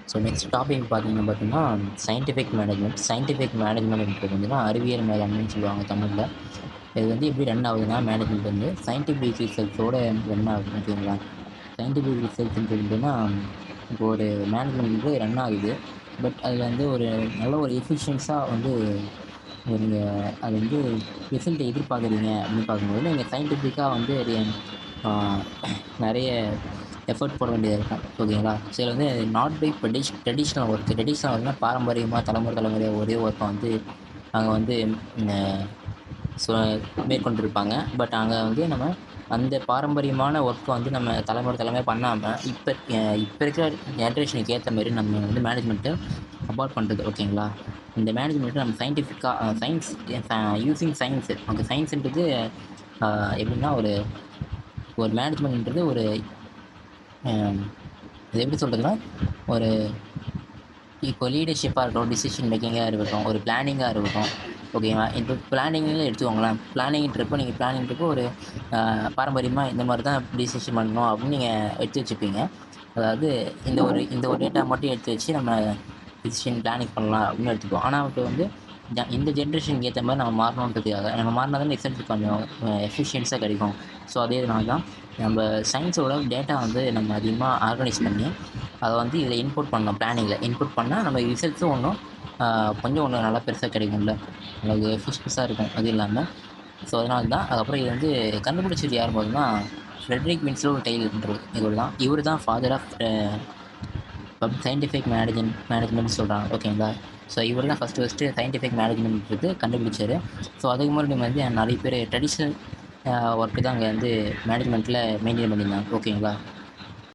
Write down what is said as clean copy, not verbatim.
So next topic பார்த்தீங்கன்னா scientific management. Scientific மேனேஜ்மெண்ட்ன்றது வந்துன்னா அறிவியல் மேலாண்மைன்னு சொல்லுவாங்க தமிழில். இது வந்து எப்படி ரன் ஆகுதுன்னா, மேனேஜ்மெண்ட் வந்து சயின்டிஃபிக் ரிசல்ட்ஸோட ரன் ஆகுது. ஓகேங்களா? சயின்டிஃபிக் ரிசல்ட்ன்றது வந்துன்னா, இப்போ ஒரு மேனேஜ்மெண்ட் வந்து ரன் ஆகுது. பட் அதில் வந்து ஒரு நல்ல ஒரு எஃபிஷியன்ஸாக வந்து நீங்கள் அது வந்து ரிசல்ட் எதிர்பார்க்குறீங்க அப்படின்னு பார்க்கும்போது, நீங்கள் சயின்டிஃபிக்காக வந்து நிறைய எஃபர்ட் போட வேண்டியது இருக்கும். ஓகேங்களா? ஸோ இதில் வந்து not by traditional work. Traditional ஒர்க்னா பாரம்பரியமாக தலைமுறையாக ஒரே ஒர்க்கை வந்து அங்கே வந்து ஸோ மேற்கொண்டிருப்பாங்க. பட் அங்கே வந்து நம்ம அந்த பாரம்பரியமான ஒர்க்கை வந்து நம்ம தலைமுறை பண்ணாமல் இப்போ இருக்கிற ஜென்ரேஷனுக்கு ஏற்ற மாரி நம்ம வந்து மேனேஜ்மெண்ட்டை அபார்ட் பண்ணுறது. ஓகேங்களா? இந்த மேனேஜ்மெண்ட்டை நம்ம சயின்டிஃபிக்காக சயின்ஸ் யூஸிங் சயின்ஸு. ஓகே, சயின்ஸுன்றது எப்படின்னா ஒரு ஒரு மேனேஜ்மெண்ட்ன்றது ஒரு அது எப்படி சொல்கிறதுனா, ஒரு இப்போ லீடர்ஷிப்பாக இருக்கட்டும், டிசிஷன் மேக்கிங்காக இருக்கட்டும், ஒரு பிளானிங்காக இருக்கட்டும். ஓகேங்களா? இப்போ பிளானிங்னு எடுத்துக்கோங்களேன். பிளானிங்ன்றப்போ நீங்கள் பிளானிங்ன்றப்போ ஒரு பாரம்பரியமாக இந்த மாதிரி தான் டிசிஷன் பண்ணணும் அப்படின்னு நீங்கள் எடுத்து வச்சுப்பீங்க. அதாவது இந்த ஒரு டேட்டா மட்டும் எடுத்து வச்சு நம்ம டிசிஷன் பிளானிங் பண்ணலாம் அப்படின்னு எடுத்துக்குவோம். ஆனால் இப்போ வந்து இந்த ஜென்ரேஷனுக்கு ஏற்ற மாதிரி நம்ம மாறணுன்றதுக்காக நம்ம மாறினா தான் ரிசல்ட் கொஞ்சம் எஃபிஷியன்ஸாக கிடைக்கும். ஸோ அதே இதனால தான் நம்ம சயின்ஸோட டேட்டா வந்து நம்ம அதிகமாக ஆர்கனைஸ் பண்ணி அதை வந்து இதில் இன்புட் பண்ணணும். பிளானிங்கில் இன்புட் பண்ணால் நம்ம ரிசல்ட்ஸும் கொஞ்சம் நல்லா பெருசாக கிடைக்கும்ல. நமக்கு எஃபிஷியன்ஸாக இருக்கும். அது இல்லாமல் ஸோ அதனால தான். அதுக்கப்புறம் இது வந்து கண்டுபிடிச்சது யார் பார்த்தீங்கன்னா, ஃப்ரெட்ரிக் வின்ஸ்லோ டெய்லர்ன்றவர். இவர் தான் ஃபாதர் ஆஃப் சயின்டிஃபிக் மேனேஜ்மெண்ட் சொல்கிறாங்க. ஓகேங்களா? ஸோ இவர் தான் ஃபஸ்ட்டு சயின்டிஃபிக் மேனேஜ்மெண்ட்ன்றது கண்டுபிடிச்சார். ஸோ அதுக்கு முன்னாடி வந்து நிறைய பேர் ட்ரெடிஷ்னல் ஒர்க்கு தான் அங்கே வந்து மேனேஜ்மெண்ட்டில் மெயின்டைன் பண்ணியிருந்தாங்க. ஓகேங்களா?